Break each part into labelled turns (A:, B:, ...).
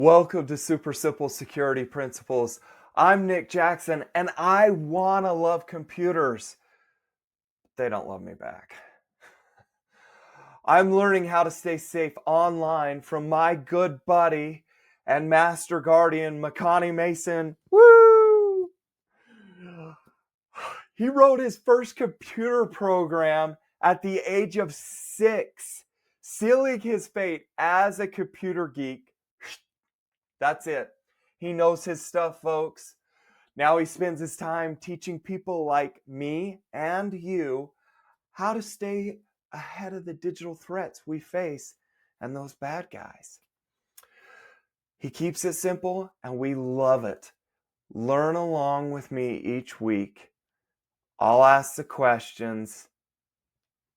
A: Welcome to Super Simple Security Principles. I'm Nick Jackson, and I want to love computers. They don't love me back. I'm learning how to stay safe online from my good buddy and master guardian, Makani Mason. Woo! He wrote his first computer program at the age of 6, sealing his fate as a computer geek. That's it. He knows his stuff, folks. Now he spends his time teaching people like me and you how to stay ahead of the digital threats we face and those bad guys. He keeps it simple and we love it. Learn along with me each week. I'll ask the questions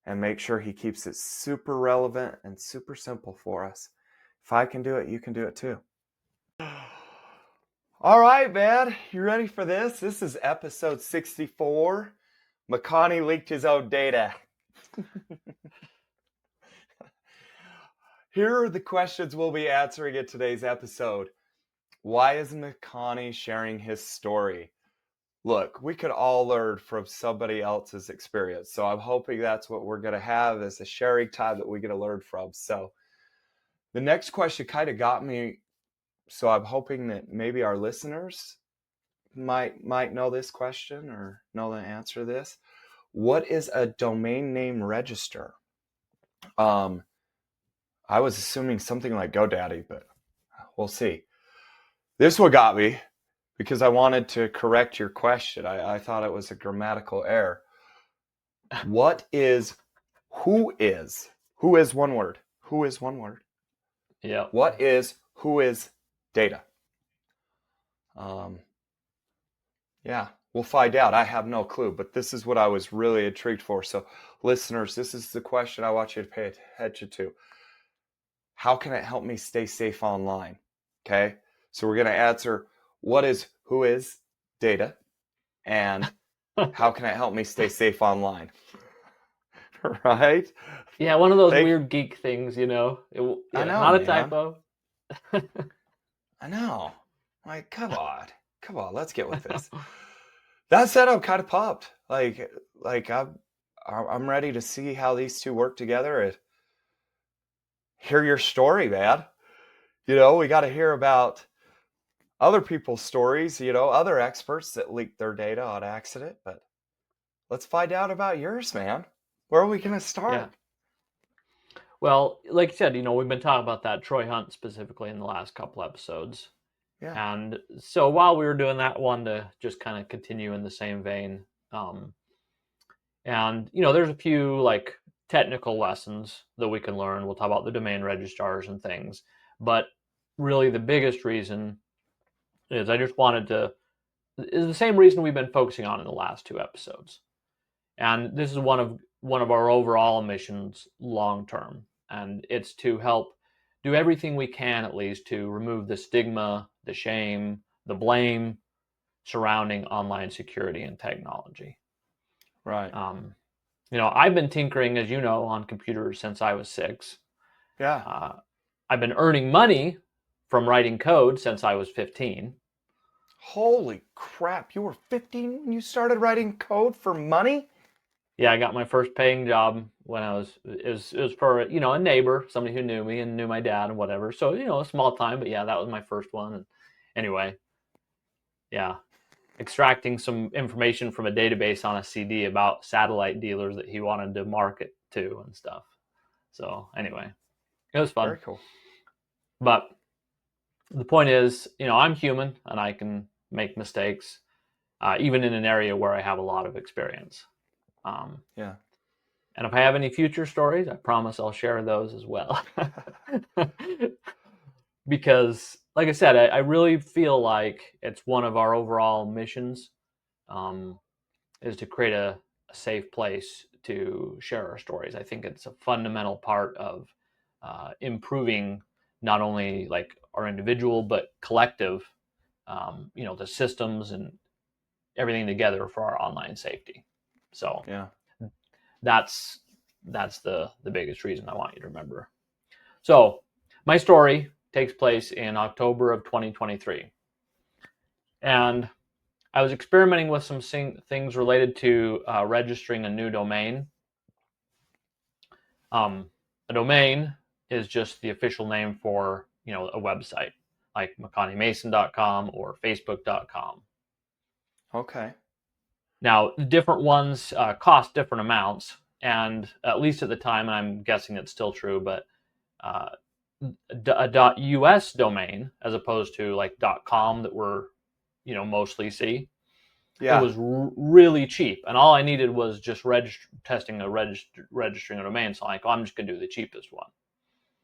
A: and make sure he keeps it super relevant and super simple for us. If I can do it, you can do it too. All right, man. You ready for this? This is episode 64. Makani leaked his own data. Here are the questions we'll be answering in today's episode. Why is Makani sharing his story? Look, we could all learn from somebody else's experience. So I'm hoping that's what we're going to have is a sharing time that we're going to learn from. So the next question kind of got me. So I'm hoping that maybe our listeners might know this question or know the answer to this. What is a domain name register? I was assuming something like GoDaddy, but we'll see. This one got me because I wanted to correct your question. I thought it was a grammatical error. What is whois? Who is one word? Who is one word?
B: Yeah.
A: What is whois data? Yeah, we'll find out. I have no clue, but this is what I was really intrigued for. So, listeners, this is the question I want you to pay attention to. How can it help me stay safe online? Okay, so we're going to answer what is whois data and how can it help me stay safe online? Right?
B: Yeah, one of those weird geek things,
A: I know,
B: not a
A: man.
B: typo.
A: I know. Like, come on, let's get with this. That said, I'm kind of pumped. Like I'm ready to see how these two work together and hear your story, man. We got to hear about other people's stories, other experts that leaked their data on accident. But let's find out about yours, man. Where are we going to start?
B: Yeah. Well, like you said, we've been talking about that Troy Hunt specifically in the last couple episodes.
A: Yeah.
B: And so while we were doing that one to just kind of continue in the same vein, and there's a few like technical lessons that we can learn. We'll talk about the domain registrars and things, but really the biggest reason is is the same reason we've been focusing on in the last two episodes. And this is one of our overall missions long term, and it's to help do everything we can at least to remove the stigma, the shame, the blame surrounding online security and technology.
A: Right.
B: I've been tinkering, as you know, on computers since I was 6.
A: Yeah.
B: I've been earning money from writing code since I was 15.
A: Holy crap! You were 15 when you started writing code for money?
B: Yeah, I got my first paying job when it was for, a neighbor, somebody who knew me and knew my dad and whatever. So, a small time, but yeah, that was my first one. And anyway, yeah, extracting some information from a database on a CD about satellite dealers that he wanted to market to and stuff. So anyway, it was fun.
A: Very cool.
B: But the point is, I'm human and I can make mistakes, even in an area where I have a lot of experience.
A: Yeah.
B: And if I have any future stories, I promise I'll share those as well. Because, like I said, I really feel like it's one of our overall missions, is to create a safe place to share our stories. I think it's a fundamental part of improving not only like our individual but collective, the systems and everything together for our online safety. So
A: yeah,
B: that's the biggest reason I want you to remember. So my story takes place in October of 2023. And I was experimenting with some things related to registering a new domain. A domain is just the official name for, a website, like MakaniMason.com or Facebook.com.
A: Okay.
B: Now, different ones cost different amounts, and at least at the time, and I'm guessing it's still true, but a .us domain, as opposed to like .com that we're, mostly see, it was really cheap, and all I needed was just registering a domain. So I'm like, I'm just gonna do the cheapest one.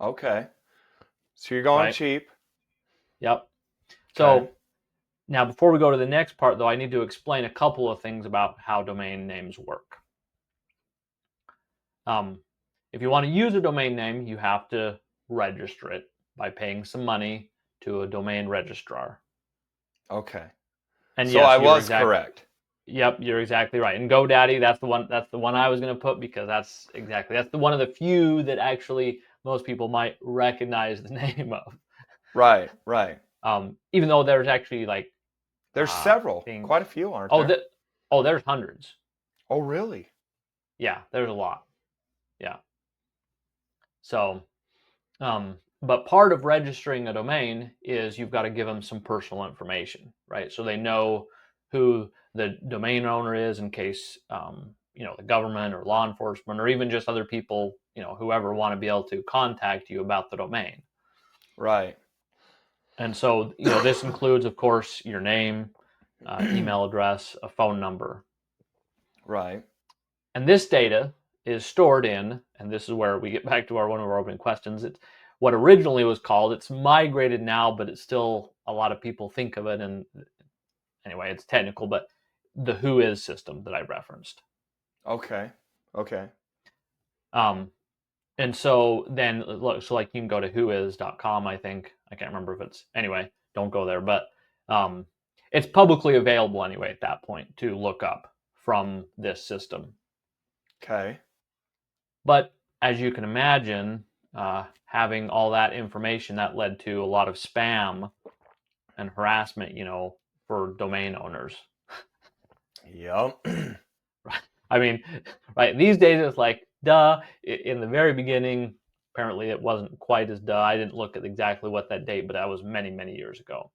A: Okay. So you're going
B: Right?
A: cheap.
B: Yep.
A: Okay.
B: So now, before we go to the next part, though, I need to explain a couple of things about how domain names work. If you want to use a domain name, you have to register it by paying some money to a domain registrar.
A: Okay.
B: And
A: So
B: yes,
A: I was correct.
B: Yep, you're exactly right. And GoDaddy, that's the one I was going to put, because that's the one of the few that actually most people might recognize the name of.
A: Right.
B: Even though there's actually like
A: There's several, quite a few, aren't there?
B: There's hundreds.
A: Oh, really?
B: Yeah, there's a lot. Yeah. So, but part of registering a domain is you've got to give them some personal information, right? So they know who the domain owner is, in case, the government or law enforcement, or even just other people, whoever, want to be able to contact you about the domain.
A: Right.
B: And so, this includes, of course, your name, email address, a phone number.
A: Right.
B: And this data is stored in, and this is where we get back to one of our open questions. It's what originally was called, it's migrated now, but it's still, a lot of people think of it, and anyway, it's technical, but the whois system that I referenced.
A: Okay.
B: And so then, so like you can go to whois.com, I think. I can't remember if it's, anyway, don't go there, but it's publicly available anyway at that point to look up from this system.
A: Okay.
B: But as you can imagine, having all that information, that led to a lot of spam and harassment, for domain owners.
A: Yep.
B: I mean, right, these days it's like, duh. In the very beginning, apparently it wasn't quite as duh. I didn't look at exactly what that date, but that was many, many years ago.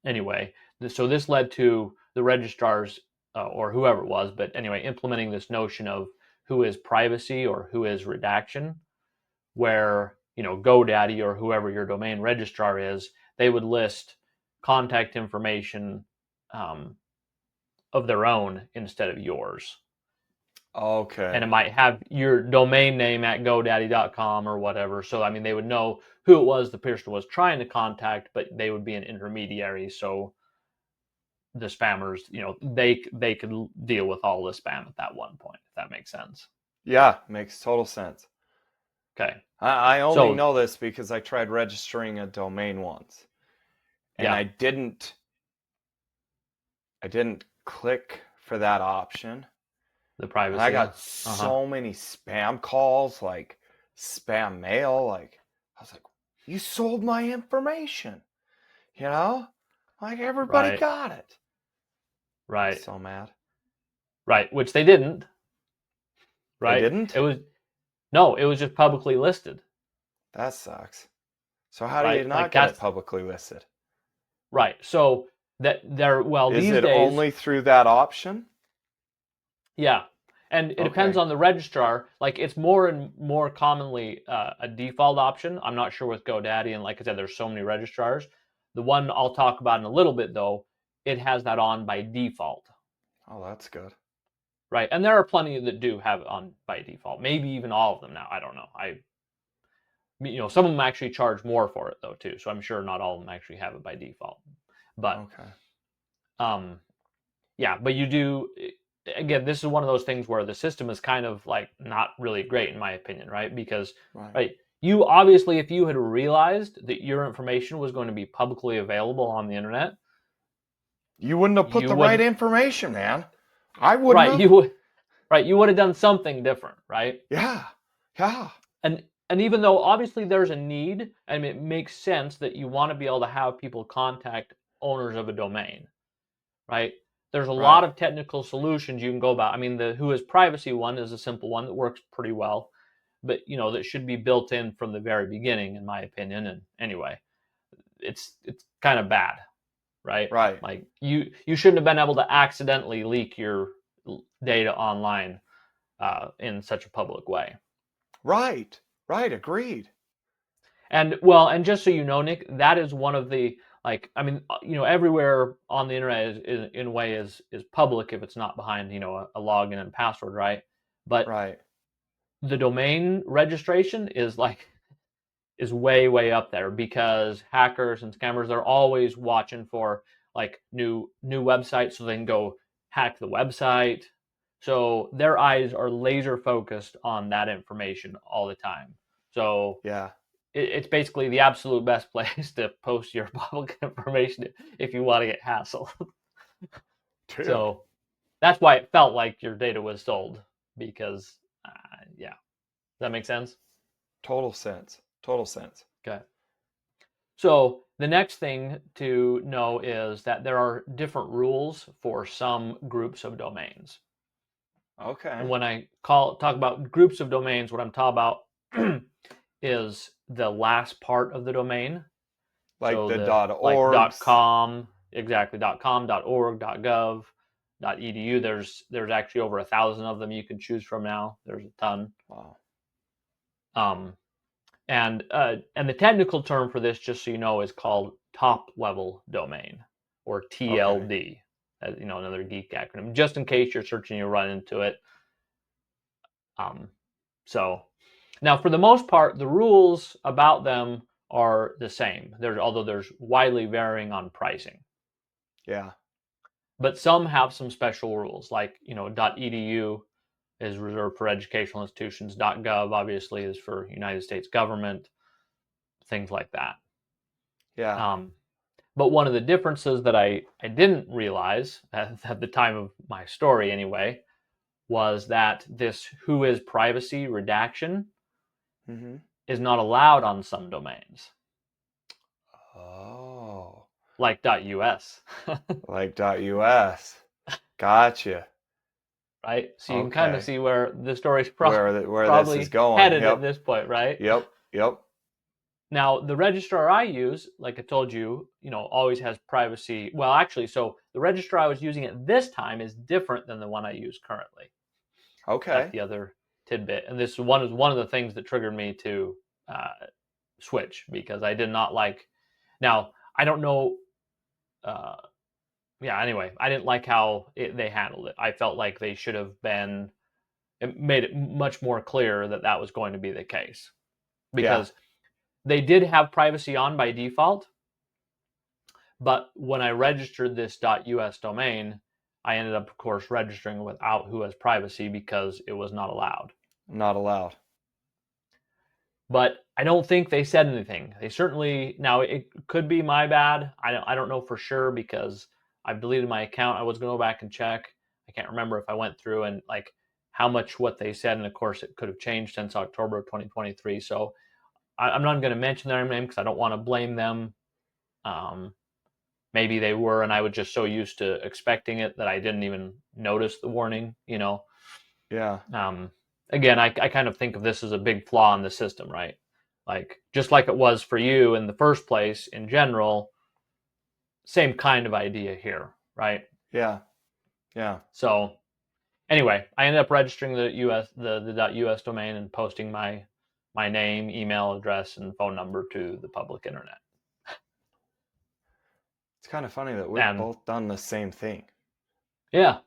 B: Anyway, so this led to the registrars, or whoever it was, but anyway, implementing this notion of whois privacy or whois redaction, where, GoDaddy or whoever your domain registrar is, they would list contact information of their own instead of yours.
A: Okay.
B: And it might have your domain name at GoDaddy.com or whatever. So, I mean, they would know who it was the person was trying to contact, but they would be an intermediary. So the spammers, they could deal with all the spam at that one point, if that makes sense.
A: Yeah, makes total sense.
B: Okay.
A: I only know this because I tried registering a domain once. And I didn't click for that option.
B: The privacy.
A: And I got so many spam calls, like spam mail. Like, I was like, you sold my information. Like, everybody got it.
B: Right.
A: So mad.
B: Right, which they didn't. Right?
A: They didn't?
B: It was just publicly listed.
A: That sucks. So how do you not get it publicly listed?
B: Right. So that they're, well,
A: is
B: these
A: it
B: days,
A: only through that option?
B: Yeah. And it depends on the registrar. Like, it's more and more commonly a default option. I'm not sure with GoDaddy, and like I said, there's so many registrars. The one I'll talk about in a little bit, though, it has that on by default.
A: Oh, that's good.
B: Right. And there are plenty that do have it on by default. Maybe even all of them now. I don't know. Some of them actually charge more for it, though, too. So I'm sure not all of them actually have it by default. But, yeah, but you do, again, this is one of those things where the system is kind of like not really great, in my opinion, right? Because, you obviously, if you had realized that your information was going to be publicly available on the internet,
A: you wouldn't have put the right information, man. I wouldn't have.
B: You would have done something different, right?
A: Yeah.
B: And And even though obviously there's a need, and it makes sense that you want to be able to have people contact owners of a domain, right? There's a lot
A: Right.
B: of technical solutions you can go about. I mean, the whois privacy one is a simple one that works pretty well, but that should be built in from the very beginning, in my opinion. And anyway, it's kind of bad, right?
A: Right.
B: Like you shouldn't have been able to accidentally leak your data online in such a public way.
A: Right. Right. Agreed.
B: And well, and just so you know, Nick, that is one of the like I mean, everywhere on the internet is in a way is public if it's not behind a login and password, right? But
A: Right.
B: the domain registration is way up there because hackers and scammers, they're always watching for like new websites so they can go hack the website. So their eyes are laser focused on that information all the time. So
A: Yeah.
B: it's basically the absolute best place to post your public information if you want to get hassled.
A: Dude.
B: So that's why it felt like your data was sold because, yeah. Does that make sense?
A: Total sense. Total sense.
B: Okay. So the next thing to know is that there are different rules for some groups of domains. And
A: Okay.
B: when I talk about groups of domains, what I'm talking about is the last part of the domain.
A: Like
B: So
A: the
B: the like
A: .orgs.
B: .com, exactly, .com, .org, .gov, .edu. There's actually over 1,000 of them you can choose from now. There's a ton.
A: Wow.
B: Um, and the technical term for this, just so you know, is called top level domain, or
A: Okay.
B: TLD. Another geek acronym. Just in case you're searching, you run into it. Um, so now, for the most part, the rules about them are the same. Although there's widely varying on pricing.
A: Yeah.
B: But some have some special rules, like .edu is reserved for educational institutions. .gov obviously is for United States government, things like that.
A: Yeah.
B: But one of the differences that I didn't realize at the time of my story anyway was that this whois privacy redaction
A: Mm-hmm.
B: is not allowed on some domains,
A: Oh.
B: like .us.
A: Like .us. Gotcha.
B: Right? So you can kind of
A: Okay.
B: see where the story's
A: Where this is
B: probably
A: going.
B: headed at
A: Yep.
B: this point, right?
A: Yep. Yep.
B: Now, the registrar I use, like I told you, always has privacy. Well, actually, so the registrar I was using at this time is different than the one I use currently. That's
A: Okay.
B: the other tidbit. And this one is one of the things that triggered me to switch because I did not like. Now, I don't know. Uh, yeah, anyway, I didn't like how they handled it. I felt like they should have made it much more clear that that was going to be the case
A: Yeah.
B: because they did have privacy on by default. But when I registered this .us domain, I ended up, of course, registering without whois privacy because it was not allowed.
A: Not allowed.
B: But I don't think they said anything. They certainly now it could be my bad. I don't know for sure because I've deleted my account. I was going to go back and check. I can't remember if I went through and like how much what they said, and of course it could have changed since October of 2023. So I'm not going to mention their name because I don't want to blame them. Um, Maybe they were, and I was just so used to expecting it that I didn't even notice the warning.
A: Yeah.
B: Um, Again, I kind of think of this as a big flaw in the system, right? Like just like it was for you in the first place, in general, same kind of idea here, right?
A: Yeah. Yeah.
B: So anyway, I ended up registering the .us domain and posting my name, email address, and phone number to the public internet.
A: It's kind of funny that we've
B: And
A: both done the same thing.
B: yeah,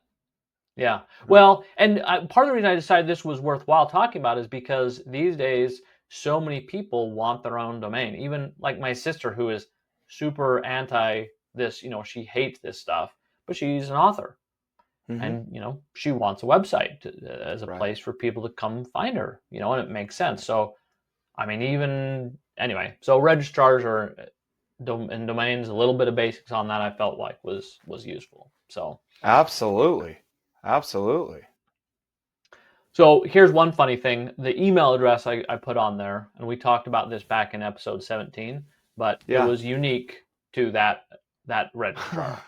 B: yeah.
A: Huh.
B: Well, and part of the reason I decided this was worthwhile talking about is because these days, so many people want their own domain. Even like my sister, who is super anti this, she hates this stuff, but she's an author.
A: Mm-hmm.
B: And, she wants a website as a
A: Right.
B: place for people to come find her, and it makes sense.
A: Right.
B: So, I mean, anyway, so registrars are and domains, a little bit of basics on that I felt like was useful. So,
A: Absolutely. Absolutely.
B: So here's one funny thing. The email address I put on there, and we talked about this back in episode 17, but it
A: Yeah.
B: was unique to that registrar,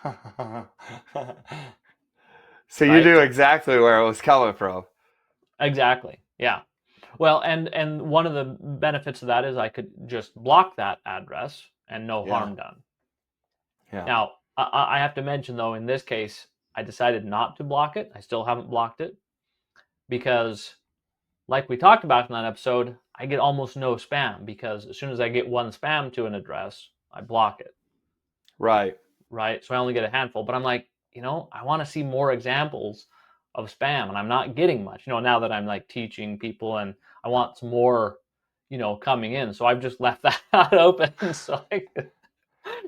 A: So you
B: right?
A: knew exactly where it was coming from.
B: Exactly. Yeah. Well, and one of the benefits of that is I could just block that address and no
A: Yeah.
B: harm done.
A: Yeah.
B: Now, I have to mention though, in this case, I decided not to block it. I still haven't blocked it because, like we talked about in that episode, I get almost no spam because as soon as I get one spam to an address, I block it.
A: Right.
B: Right. So I only get a handful, but I'm like, I want to see more examples of spam, and I'm not getting much, now that I'm like teaching people, and I want some more, coming in. So I've just left that open. So you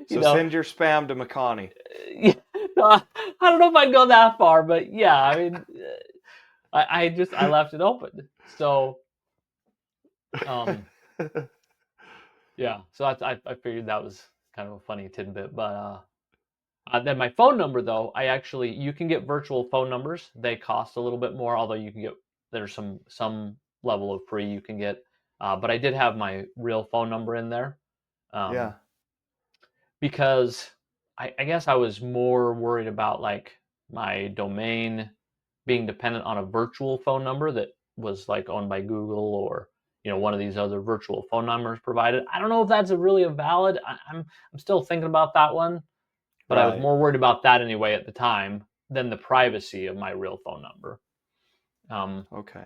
A: So
B: know,
A: send your spam to Makani.
B: yeah, I don't know if I'd go that far, but yeah, I mean, I left it open. So, um, yeah, so I figured that was kind of a funny tidbit, but then my phone number, though, you can get virtual phone numbers. They cost a little bit more, although there's some level of free you can get. But I did have my real phone number in there,
A: Yeah.
B: um, because I guess I was more worried about like my domain being dependent on a virtual phone number that was like owned by Google, or one of these other virtual phone numbers provided. I don't know if that's really a valid. I'm still thinking about that one, but I was
A: Right.
B: more worried about that anyway at the time than the privacy of my real phone number. Um,
A: Okay.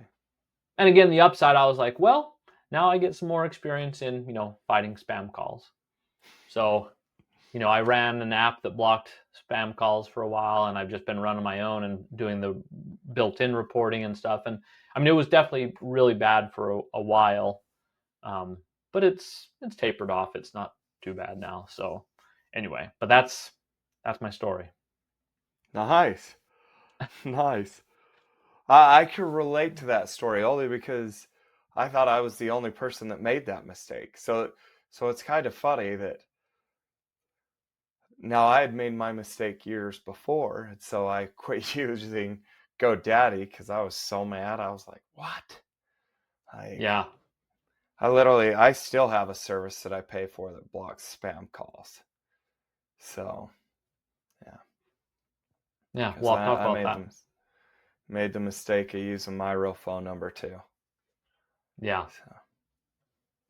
B: and again, the upside, I was like, well, now I get some more experience in, fighting spam calls. So, I ran an app that blocked spam calls for a while, and I've just been running my own and doing the built-in reporting and stuff. And I mean, it was definitely really bad for a while, um, but it's tapered off. It's not too bad now. So, anyway, but that's my story.
A: Nice. Nice. I can relate to that story only because I thought I was the only person that made that mistake. So it's kind of funny that now I had made my mistake years before, and so I quit using GoDaddy because I was so mad. I was like, "What?" Like,
B: Yeah.
A: I still have a service that I pay for that blocks spam calls. So yeah,
B: Yeah,
A: because
B: well, I'll talk
A: I
B: about that.
A: made the mistake of using my real phone number too.
B: Yeah,
A: So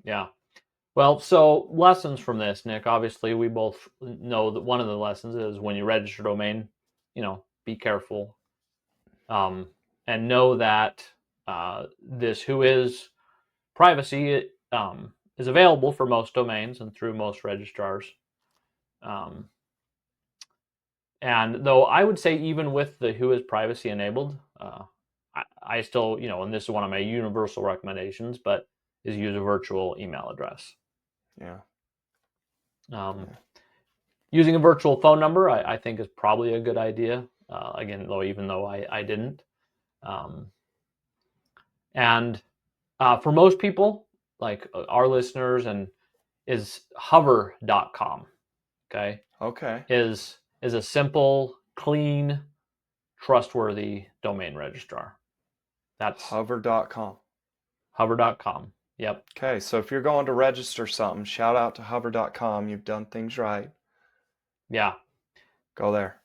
B: yeah. Well, so lessons from this, Nick. Obviously, we both know that one of the lessons is when you register a domain, be careful, um, and know that this whois privacy is available for most domains and through most registrars. Um, and though I would say even with the whois privacy enabled, I still, and this is one of my universal recommendations, but is use a virtual email address.
A: yeah,
B: Um,
A: yeah.
B: Using a virtual phone number, I think is probably a good idea. Again, though, even though I didn't. Um, and for most people, like our listeners, and is hover.com. Okay,
A: Okay.
B: is a simple, clean, trustworthy domain registrar. That's
A: Hover.com.
B: hover.com. Yep.
A: Okay, so if you're going to register something, shout out to hover.com. You've done things right.
B: Yeah.
A: Go there.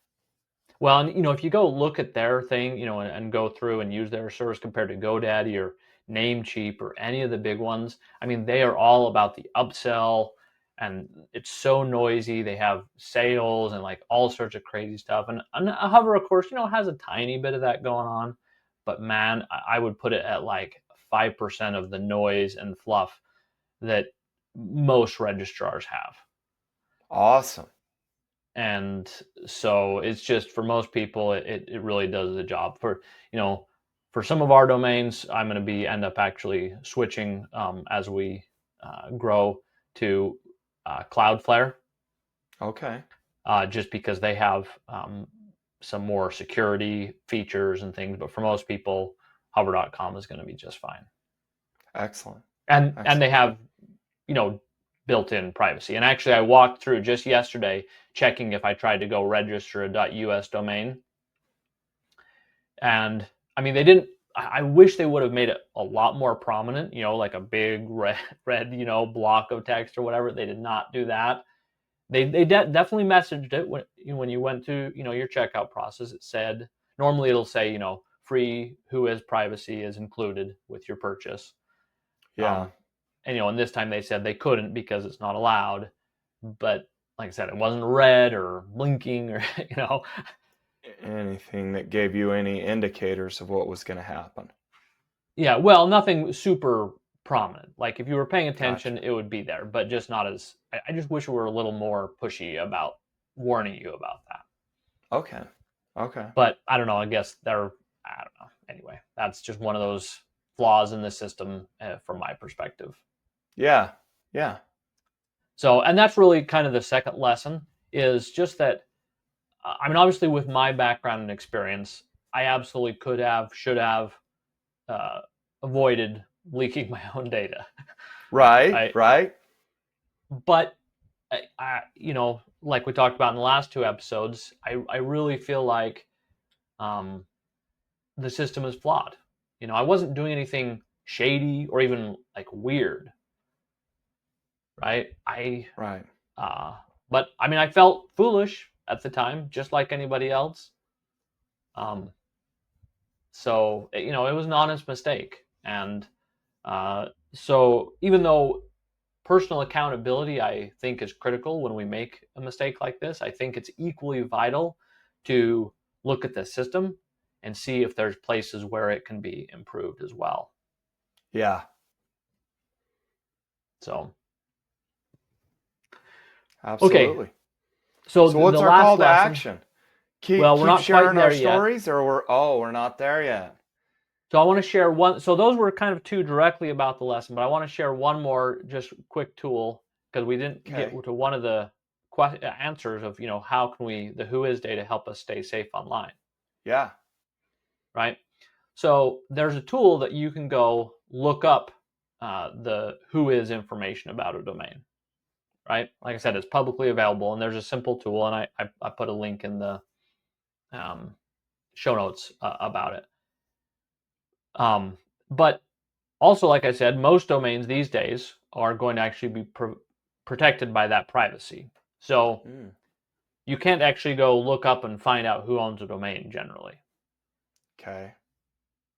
B: Well, and if you go look at their thing, and go through and use their service compared to GoDaddy or Namecheap or any of the big ones, I mean, they are all about the upsell, and it's so noisy. They have sales and like all sorts of crazy stuff. And Hover, of course, has a tiny bit of that going on, but man, I would put it at like 5% of the noise and fluff that most registrars have.
A: Awesome.
B: And so it's just, for most people, it really does the job. For some of our domains, I'm going to end up actually switching, as we grow, to Cloudflare,
A: Okay.
B: just because they have some more security features and things. But for most people, hover.com is going to be just fine.
A: Excellent.
B: And they
A: Excellent.
B: have, you know, built-in privacy. And actually, I walked through just yesterday checking if I tried to go register a .us domain, and I mean, they didn't I wish they would have made it a lot more prominent, like a big red, block of text or whatever. They did not do that. They definitely messaged it when you went to, your checkout process. It said, normally it'll say, free whois privacy is included with your purchase.
A: Yeah.
B: And this time they said they couldn't because it's not allowed. But like I said, it wasn't red or blinking or,
A: Anything that gave you any indicators of what was going to happen.
B: Yeah, well, nothing super prominent. Like if you were paying attention,
A: Gotcha.
B: it would be there, but just not as. I just wish we were a little more pushy about warning you about that.
A: Okay. Okay.
B: But I don't know. I guess they're. I don't know. Anyway, that's just one of those flaws in the system from my perspective.
A: Yeah. Yeah.
B: So, and that's really kind of the second lesson is just that. I mean, obviously, with my background and experience, I absolutely could have, should have uh, avoided leaking my own data.
A: Right.
B: I,
A: Right.
B: but like we talked about in the last two episodes, I really feel like um, the system is flawed. I wasn't doing anything shady or even like weird, right?
A: Right.
B: But I mean, I felt foolish at the time, just like anybody else. Um, so it was an honest mistake, and so even though personal accountability, I think, is critical when we make a mistake like this, I think it's equally vital to look at the system and see if there's places where it can be improved as well.
A: Yeah.
B: So, okay.
A: Absolutely.
B: So
A: So what's
B: the
A: our call
B: last
A: to
B: lesson,
A: action? Keep
B: well, we're
A: keep
B: not quite
A: sharing our
B: there yet.
A: stories, or we're not there yet.
B: So I want to share one. So those were kind of two directly about the lesson, but I want to share one more just quick tool because we didn't get
A: Okay.
B: to one of the answers of, how can the whois data help us stay safe online,
A: Yeah.
B: right? So there's a tool that you can go look up the whois information about a domain, right? Like I said,
A: Okay.
B: it's publicly available, and there's a simple tool, and I put a link in the show notes about it. But also, like I said, most domains these days are going to actually be protected by that privacy. So
A: Mm.
B: you can't actually go look up and find out who owns a domain generally.
A: Okay.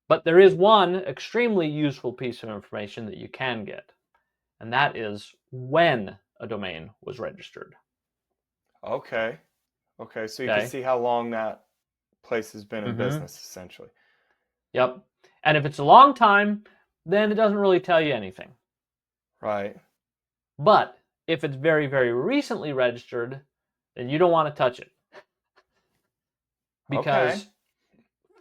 B: But there is one extremely useful piece of information that you can get, and that is when a domain was registered.
A: Okay. Okay. So you can
B: Okay.
A: see how long that place has been in
B: Mm-hmm.
A: business, essentially.
B: Yep. And if it's a long time, then it doesn't really tell you anything.
A: Right.
B: But if it's very, very recently registered, then you don't want to touch it.
A: Okay.
B: Because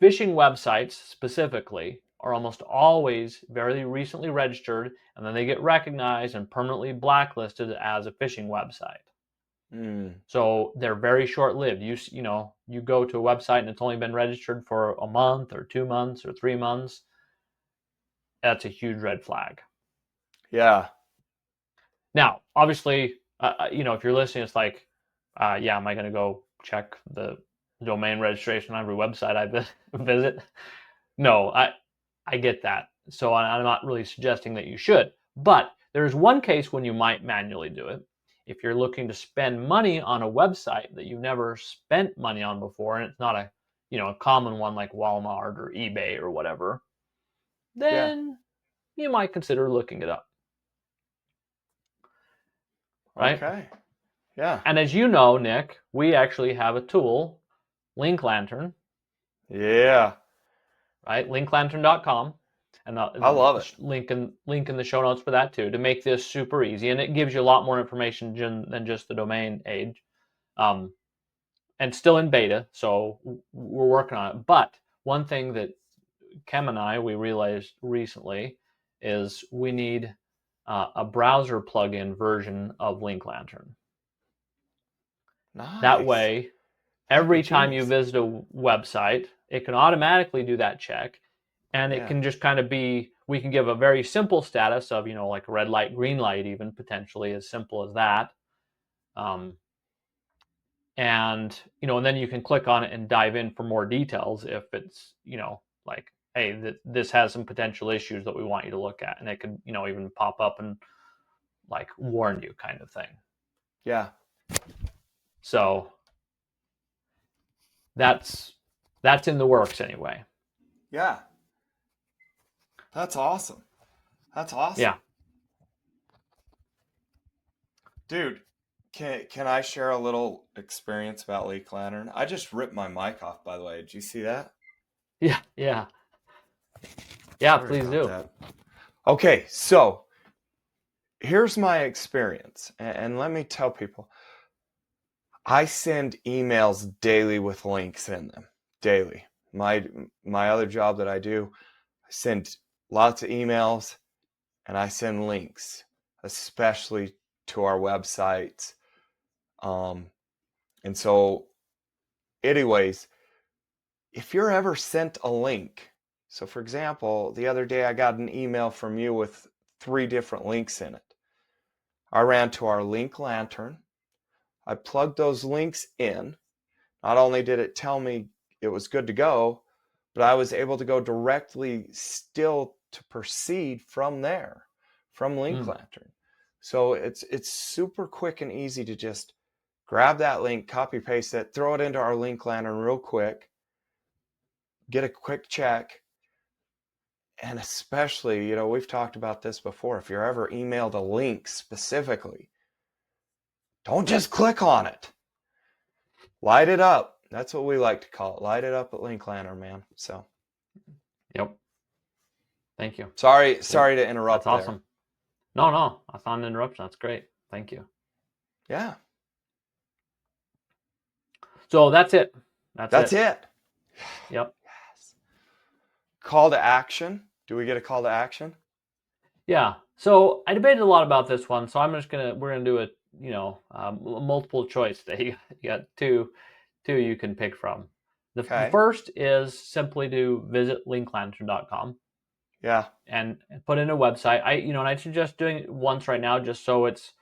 B: phishing websites specifically are almost always very recently registered, and then they get recognized and permanently blacklisted as a phishing website.
A: Mm.
B: So they're very short-lived. You go to a website and it's only been registered for a month or 2 months or 3 months. That's a huge red flag.
A: Yeah.
B: Now, obviously, if you're listening, it's like, yeah, am I going to go check the domain registration on every website I visit? No, I get that. So I'm not really suggesting that you should. But there's one case when you might manually do it. If you're looking to spend money on a website that you've never spent money on before, and it's not a common one like Walmart or eBay or whatever,
A: Yeah.
B: then you might consider looking it up, right?
A: Okay. Yeah.
B: And as you know, Nick, we actually have a tool, Link Lantern,
A: Yeah.
B: right? linklantern.com. And
A: I love it.
B: link in the show notes for that too, to make this super easy. And it gives you a lot more information than just the domain age. And still in beta, so we're working on it. But one thing that Kem and we realized recently is we need a browser plugin version of Link Lantern. That
A: Nice.
B: way,
A: That'd be
B: every time you
A: genius.
B: visit a website, it can automatically do that check, and it
A: Yeah.
B: can just kind of be, we can give a very simple status of, like red light, green light, even potentially as simple as that. And then you can click on it and dive in for more details if it's, like hey, this has some potential issues that we want you to look at, and it could, even pop up and like warn you, kind of thing.
A: Yeah.
B: So that's in the works anyway.
A: Yeah. That's awesome. That's awesome.
B: Yeah.
A: Dude, can I share a little experience about Leak Lantern? I just ripped my mic off, by the way. Did you see that?
B: Yeah. Yeah. Yeah.
A: Sorry
B: Please
A: about
B: do.
A: that. Okay, so here's my experience, and let me tell people. I send emails daily with links in them. Daily. My other job that I do, I send lots of emails and I send links, especially to our websites. And so, anyways, if you're ever sent a link, so for example, the other day I got an email from you with 3 different links in it. I ran to our link lantern. I plugged those links in. Not only did it tell me it was good to go, but I was able to go directly still to proceed from there, from Link Lantern. So it's super quick and easy to just grab that link, copy paste it, throw it into our Link Lantern real quick, get a quick check. And especially, we've talked about this before. If you're ever emailed a link specifically, don't just click on it. Light it up. That's what we like to call it. Light it up at Link Lantern, man. So.
B: Yep. Thank you.
A: Sorry to interrupt.
B: That's awesome. There. No, that's not an interruption. That's great. Thank you.
A: Yeah.
B: So that's it.
A: That's it.
B: Yep.
A: Yes. Call to action. Do we get a call to action?
B: Yeah. So I debated a lot about this one. So we're gonna do a multiple choice today. You got two you can pick from. The first is simply to visit linklantern.com.
A: Yeah.
B: And put in a website. I suggest doing it once right now, just so it's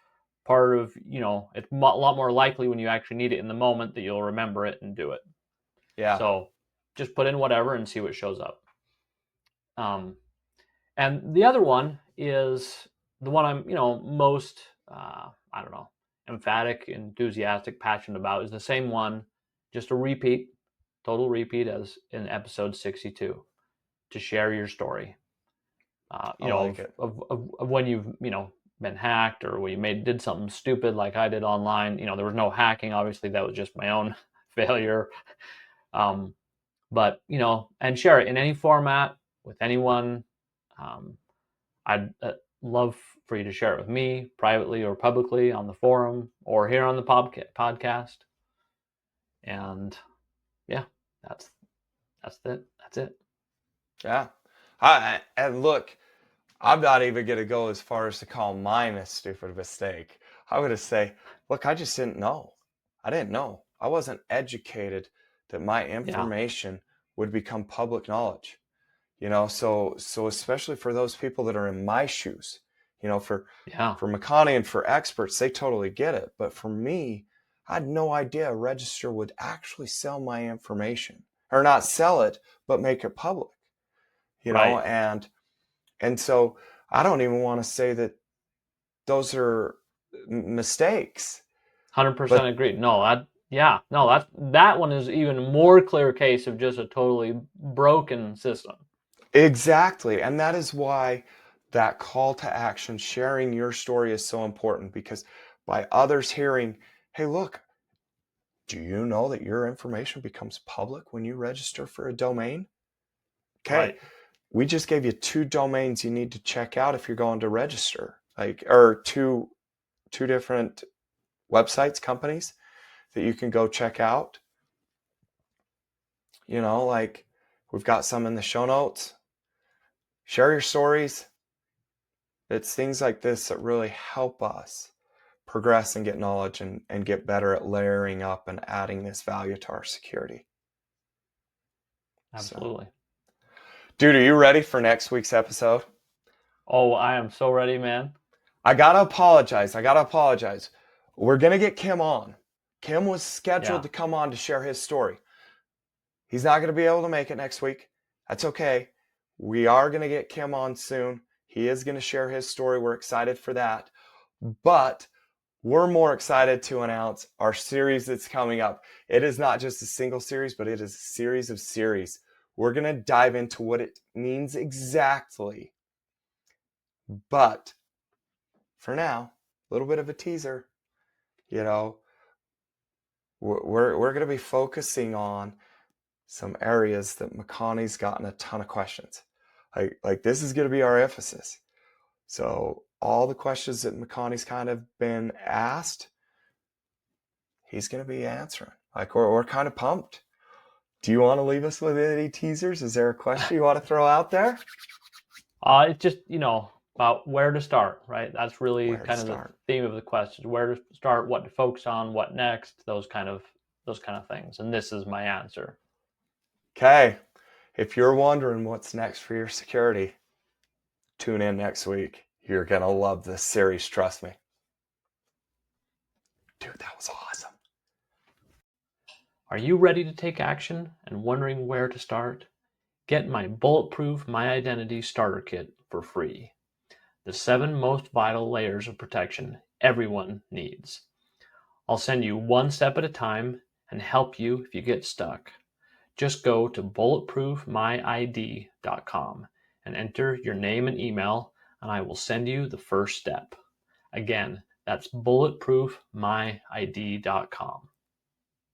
B: part of, it's a lot more likely when you actually need it in the moment that you'll remember it and do it.
A: Yeah.
B: So just put in whatever and see what shows up. And the other one is the one I'm, most, emphatic, enthusiastic, passionate about, is the same one, just a total repeat as in episode 62, to share your story. Of when you've, been hacked, or when you did something stupid like I did online. There was no hacking, obviously. That was just my own failure. But, and share it in any format with anyone. I'd love for you to share it with me privately or publicly on the forum or here on the podcast. And yeah, that's it. That's it.
A: Yeah. And look, I'm not even going to go as far as to call mine a stupid mistake. I'm going to say, look, I just didn't know. I didn't know. I wasn't educated that my information would become public knowledge. So especially for those people that are in my shoes, for Makani and for experts, they totally get it. But for me, I had no idea a registrar would actually sell my information, or not sell it, but make it public. And so I don't even want to say that those are mistakes.
B: 100% agree. No, that one is even more clear case of just a totally broken system.
A: Exactly. And that is why that call to action, sharing your story, is so important, because by others hearing, hey, look, do you know that your information becomes public when you register for a domain? Okay. Right. We just gave you 2 domains you need to check out if you're going to register, or two different websites, companies that you can go check out. We've got some in the show notes. Share your stories. It's things like this that really help us progress and get knowledge and get better at layering up and adding this value to our security.
B: Absolutely.
A: So. Dude, are you ready for next week's episode?
B: Oh, I am so ready, man.
A: I gotta apologize. We're gonna get Kim on. Kim was scheduled to come on to share his story. He's not gonna be able to make it next week. That's okay. We are going to get Kim on soon. He is going to share his story. We're excited for that. But we're more excited to announce our series that's coming up. It is not just a single series, but it is a series of series. We're going to dive into what it means exactly. But for now, a little bit of a teaser. You know, we're going to be focusing on some areas that Makani's gotten a ton of questions. Like this is going to be our emphasis. So all the questions that Makani's kind of been asked, he's going to be answering. Like we're kind of pumped. Do you want to leave us with any teasers? Is there a question you want to throw out there?
B: It's just, about where to start, right? That's really
A: Where to
B: kind of the
A: start?
B: theme of the question. Where to start, what to focus on, what next, those kind of things. And this is my answer.
A: Okay. If you're wondering what's next for your security, tune in next week. You're going to love this series, trust me. Dude, that was awesome.
B: Are you ready to take action and wondering where to start? Get my Bulletproof My Identity Starter Kit for free. The 7 most vital layers of protection everyone needs. I'll send you one step at a time and help you if you get stuck. Just go to bulletproofmyid.com and enter your name and email, and I will send you the first step. Again, that's bulletproofmyid.com.